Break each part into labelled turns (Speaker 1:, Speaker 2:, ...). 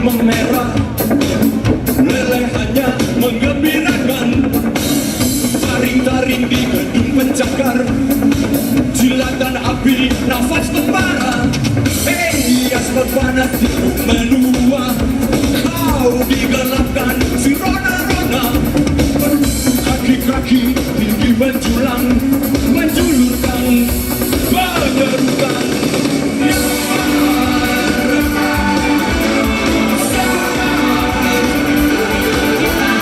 Speaker 1: memerah, lelehannya menggembirakan. Taring-taring di gedung pencakar, jilatan api, nafas membara. Hei, asap panas di menua, kau digelapkan si rona-rona. Kaki-kaki tinggi menjulang, menjulurkan penyerukan.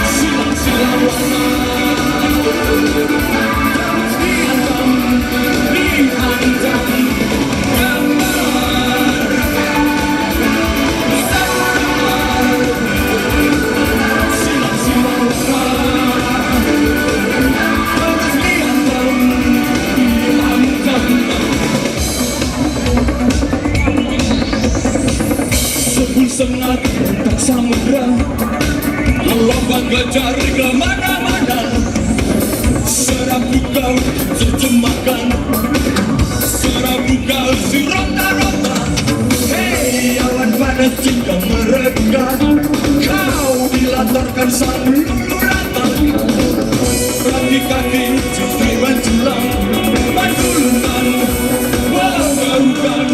Speaker 1: Silang-silang warna terus dihantam, dihantam. Sengat tak samudra, gelombang kejar kemana-mana. Serabut kau terjemahkan, serabut kau si rota-rota. Hei, awan panas jika mereka, kau dilatarkan sang lulu rata. Kaki-kaki justru menjulang, menjulurkan, mengerukan.